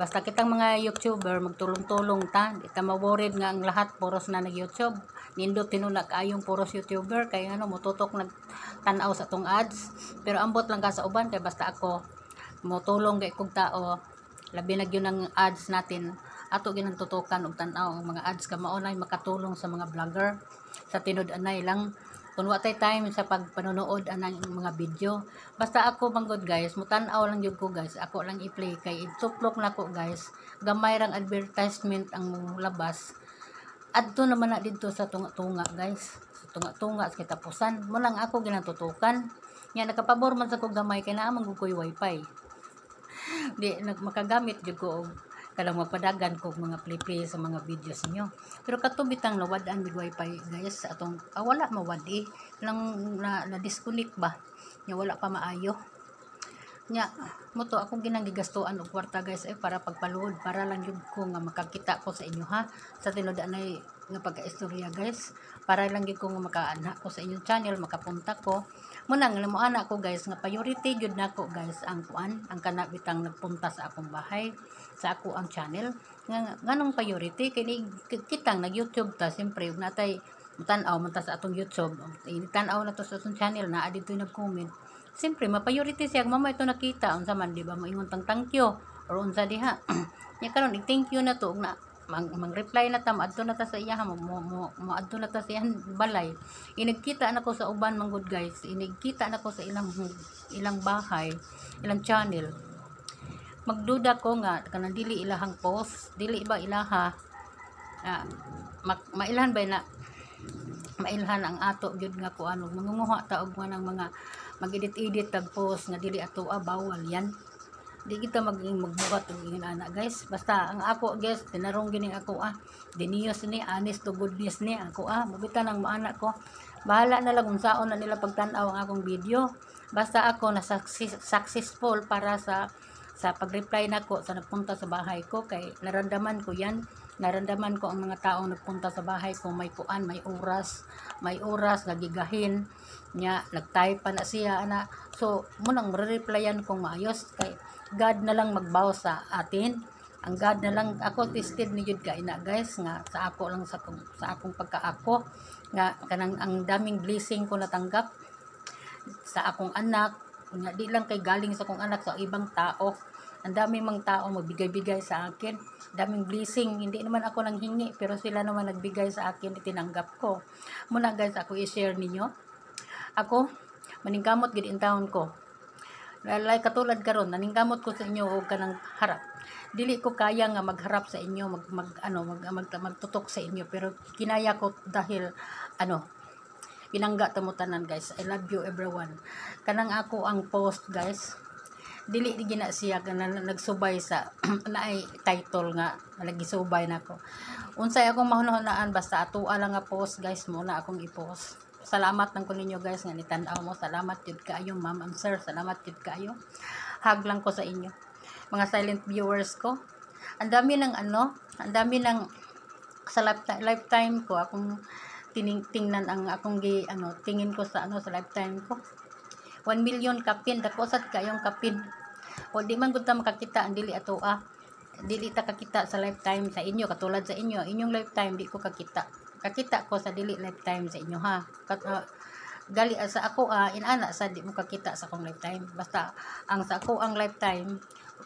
Basta kitang mga YouTuber magtulong-tulong ta, di ta ma-worried nga ang lahat puros na nag-YouTube. Nindot tinuna kaayong puros YouTuber kay ano motutok nagtanaw sa tong ads. Pero ambot lang ka sa uban kay basta ako motulong kay kog tao. Labi na gyud ang ads natin. Ato ginang tutukan og tan-aw ang mga ads ka mao nay makatulong sa mga vlogger. Sa tinud-anay lang kung wa tay time sa pagpanonood anang mga video. Basta ako manggod guys, mutan-aw lang jud ko guys. Ako lang i-play kay ituplok na ko guys. Gamay rang advertisement ang labas. Adto naman na dito sa tunga-tunga guys. Sa tunga-tunga sa katapusan. Mo lang ako ginatutukan. Nya nakapabor man sa ko gamay kay naa man gud ko'y wifi. Di makagamit jud ko og kanang magpadagan ko mga play sa mga videos niyo. Pero katubitang nawad-an mig wifi guys sa atong wala mawadi lang na disconnect ba. Nya wala pa maayo. Nya mo to akong ginanggigastuan og kwarta guys para pagpaluhod para lang jud ko nga makakita ko sa inyo ha. Sa tinud-anay nga pagkaistorya guys para lang jud ko nga makaana ko sa inyong channel makapunta ko. Muna nga mo anak ko guys nga priority jud nako guys ang kuan ang kana bitang nagpunta sa akong bahay sa ako ang channel nga nganong priority kay kitang nag YouTube ta siyempre ug natay tan-aw man ta sa atong YouTube tan-aw na to sa atong channel na adito nag-comment siyempre ma-priority siya mama ito nakita unsa man di ba moingon thank you or unsa diha nya karon thank you na to na mang-reply na ta maadto na ta sa iya maadto na ta sa iyan balay inigkita na ko sa uban manggod guys inigkita na ko sa ilang bahay ilang channel magduda ko nga kanang dili ilahang post dili ba ilaha mailhan ba na mailhan ang ato gyud nga ko ano mangunguha ta og mga mag-edit tag post nga dili ato bawal yan di kita magbuhat og ingin ana guys basta ang ako guys tinarong gining ako diniyos ni honest to goodness ni ako mabitan ang maanak ko bahala na lang kung saon na nila pagtan-aw ang akong video basta ako na successful para sa pag-reply nako sa nagpunta sa bahay ko kay naramdaman ko yan naramdaman ko ang mga taong nagpunta sa bahay ko may kuan may oras nagigahin nya nagtype pa na siya ana so munang re-replyan kong maayos kay God na lang magbaw sa atin ang God na lang ako tested ni jud ka ina guys nga sa ako lang sa akong pagkaako nga kanang ang daming blessing ko natanggap sa akong anak nga di lang kay galing sa akong anak sa ibang tao ang daming mga tao magbigay-bigay sa akin daming blessing hindi naman ako nang hingi pero sila naman nagbigay sa akin itinanggap ko muna guys ako i-share ninyo ako maningkamot gid in taon ko like katulad karon naningkamot ko sa inyo og kanang harap dili ko kaya nga magharap sa inyo magtutok sa inyo pero kinaya ko dahil pinangga ta mo tanan guys I love you everyone kanang ako ang post guys dili di gina siya kanang nagsubay sa naay title nga nagisubay nako unsay akong mahunahunaan basta atoa lang nga post guys muna akong i-post salamat nang ko ninyo guys nga nitan-aw mo salamat jud kaayo ma'am and sir salamat jud kaayo hug lang ko sa inyo mga silent viewers ko ang dami ng ang dami ng sa lifetime ko akong tingnan ang akong tingin ko sa sa lifetime ko 1 million kapin dako sad kayong kapin o di man gud ta makakita ang dili ato dili ta kakita sa lifetime sa inyo katulad sa inyong lifetime di ko kakita ko sa dili lifetime sa inyo ha gali sa ako inana sa di mo kakita sa akong lifetime basta ang sa ako ang lifetime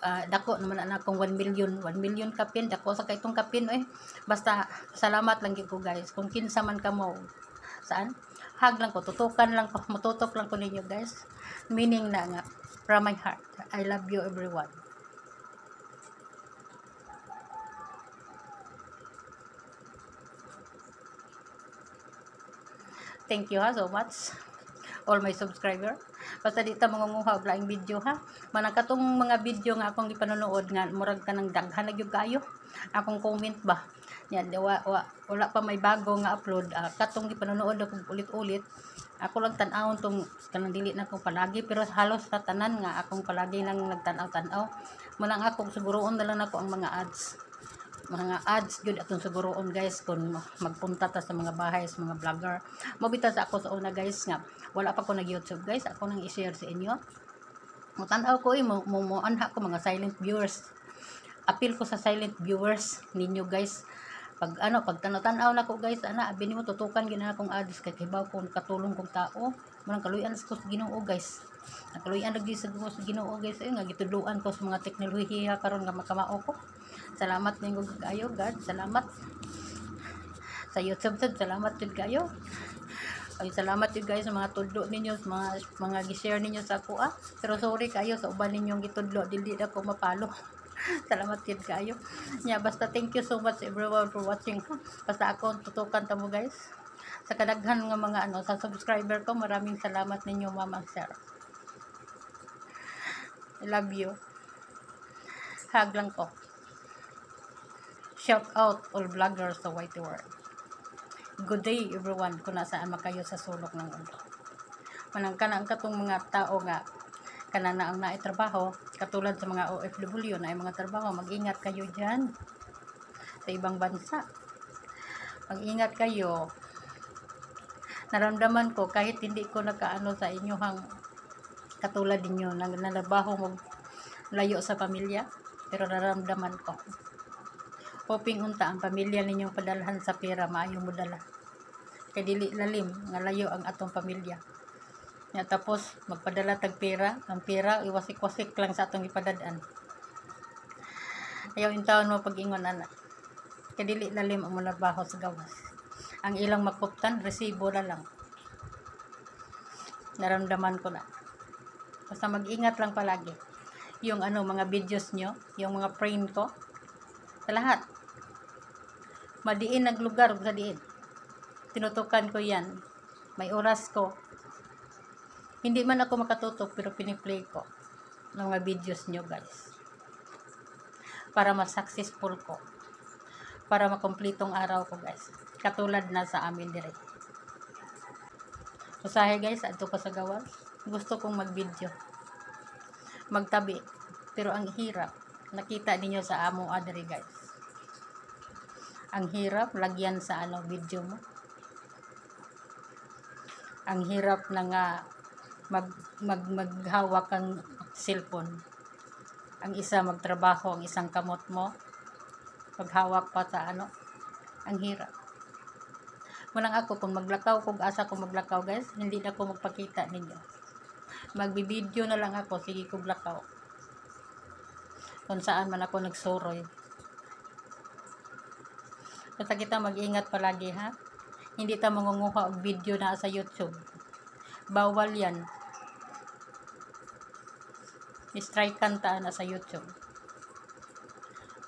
dako naman na akong 1 million kapin dako sa kaytong kapin basta salamat lang gyud ko guys kung kinsa man kamo saan hug lang ko tutukan lang ko matutok lang ko ninyo guys meaning na nga from my heart I love you everyone. Thank you so much all my subscriber basta di ta mangunguha og laing video manang katong mga video nga akong gipanonood nga murag kanang daghan na gyud kayo akong comment ba yan wala pa may bago nga upload katong gipanonood ako ulit-ulit ako lang tan-awon tong kanang dili na ko palagi pero halos sa tanan nga akong palagi nang nagtan-aw manang ako siguroon na lang nako ang mga ads jud atong siguroon guys kung magpunta ta sa mga bahay sa mga vlogger mabita sa ako sa una guys nga wala pa ko nag YouTube guys ako nang i-share sa inyo mo tan-aw ko mo anha ko mga silent viewers appeal ko sa silent viewers ninyo guys. Pag tanaw na ko guys, abi nimo tutukan gyud na akong ads kay kibaw ko katulong kong tao. Manang kaluyan sa Ginoo guys. Nakaluyan lagi sa Ginoo guys, ay nga gitudloan ko sa mga teknolohiya karon nga makamao ko. Salamat ninyo kayo God, salamat sa YouTube tud, salamat jud kayo. Ay salamat jud guys sa mga tudlo ninyo, sa mga gi-share ninyo sa ako Pero sorry kayo sa uban ninyong gitudlo, dili na ko mapalo. Salamat jud kayo. Basta thank you so much everyone for watching. Basta ako tutukan ta mo guys. Sa kadaghan nga mga sa subscriber ko, maraming salamat ninyo mama sir. I love you. Hug lang ko. Shout out all vloggers sa White World. Good day everyone kung nasaan makayo sa sulok ng mundo. Manang kanang katong mga tao nga kanana ang naitrabaho, katulad sa mga OFW na ay mga trabaho, mag-ingat kayo dyan sa ibang bansa. Mag-ingat kayo. Naramdaman ko kahit hindi ko nakaano sa inyohang katulad ninyo nang nalabaho mo layo sa pamilya, pero naramdaman ko. Hoping unta ang pamilya ninyong padalhan sa pera maayong modala. Kay dili lalim nga layo ang atong pamilya. Tapos magpadala tag pera, ang pera iwasik-wasik lang sa atong ipadadaan. Ayaw intawon mo pag-ingon ana. Kay dili lalim ang mulabaho sa gawas. Ang ilang makuptan resibo na lang. Naramdaman ko na. Basta mag-ingat lang palagi. Yung mga videos nyo, yung mga frame ko, sa lahat. Madiin naglugar sa diin. Tinutukan ko yan. May oras ko. Hindi man ako makatutok pero piniplay ko ng mga videos nyo guys. Para mas successful ko. Para makompletong araw ko guys. Katulad na sa amin dire. Usahe guys, adto ko sa gawas. Gusto kong mag-video. Magtabi. Pero ang hirap. Nakita ninyo sa amo adre guys. Ang hirap lagyan sa video mo. Ang hirap na nga maghawak ang cellphone. Ang isa magtrabaho, ang isang kamot mo. Maghawak pa sa ang hirap. Munang ako kung maglakaw, kung asa ko maglakaw guys, hindi na ako magpakita ninyo. Magbibideo na lang ako, sige kong lakaw. Kung saan man ako nagsuroy. Basta kita mag-ingat palagi ha. Hindi ta mangunguha og video na sa YouTube. Bawal yan. I-strikean ta na sa YouTube.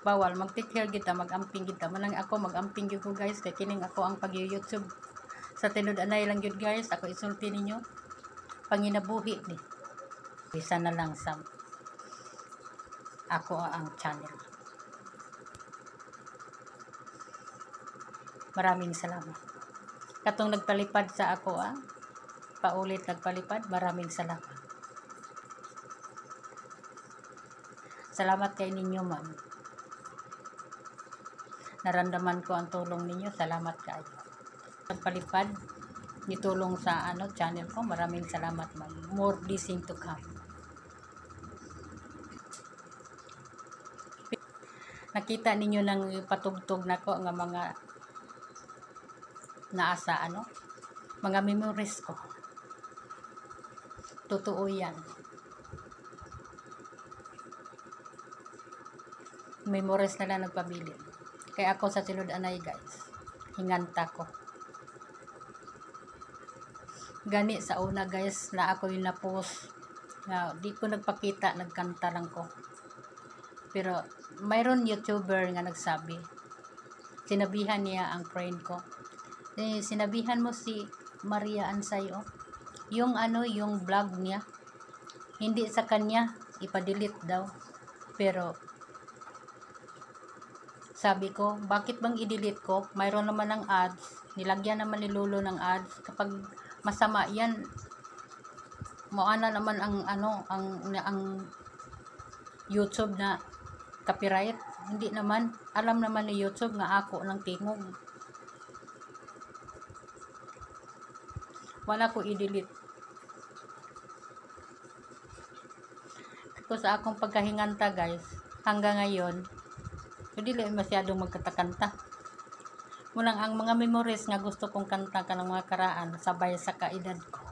Bawal. Mag-take care kita, mag-amping kita. Manang ako mag-amping gyud ko guys. Kaya kining ako ang pag-YouTube. Sa tinud-anay lang gyud guys. Ako isulti ninyo. Panginabuhi ni. Isa na lang sa ako ang channel. Maraming salamat. Katong nagpalipad sa ako paulit nagpalipad, maraming salamat. Salamat kay ninyo ma'am. Naramdaman ko ang tulong ninyo, salamat kayo. Nagpalipad, nitulong sa channel ko, maraming salamat ma'am. More blessing to come. Nakita ninyo nang patugtog nako nga mga naasa mga memories ko. Totoo yan. Memories na lang nagpabilin. Kaya ako sa tinud-anay guys, hinganta ko. Gani sa una guys na ako yung na-post na di ko nagpakita, nagkanta lang ko. Pero mayroon YouTuber nga nagsabi, sinabihan niya ang friend ko, sinabihan mo si Maria Ansay yung yung vlog niya hindi sa kanya ipa-delete daw. Pero sabi ko, bakit bang i-delete ko? Mayroon naman ng ads, nilagyan naman ni Lolo ng ads. Kapag masama yan, moana naman ang YouTube na copyright. Hindi naman, alam naman ni YouTube nga ako ng tingog. Wala ko i-delete. Ko sa akong pagkahinganta guys, hanggang ngayon So, dili masyadong magkatakanta. Munang ang mga memories nga gusto kong kanta ka ng mga karaan, sabay sa kaedad ko.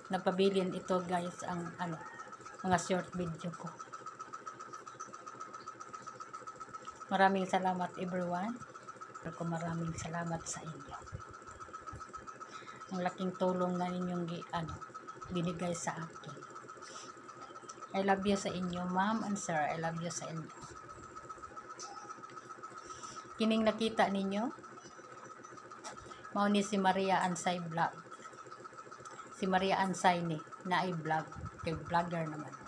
Napabilin ito guys, ang mga short video ko. Maraming salamat everyone. Maraming salamat sa inyo. Ang laking tulong na ninyong binigay sa akin. I love you sa inyo, ma'am and sir. I love you sa inyo. Kining nakita ninyo, mao ni si Maria Ansay Vlog. Si Maria Ansay ni na i-vlog, kay vlogger naman.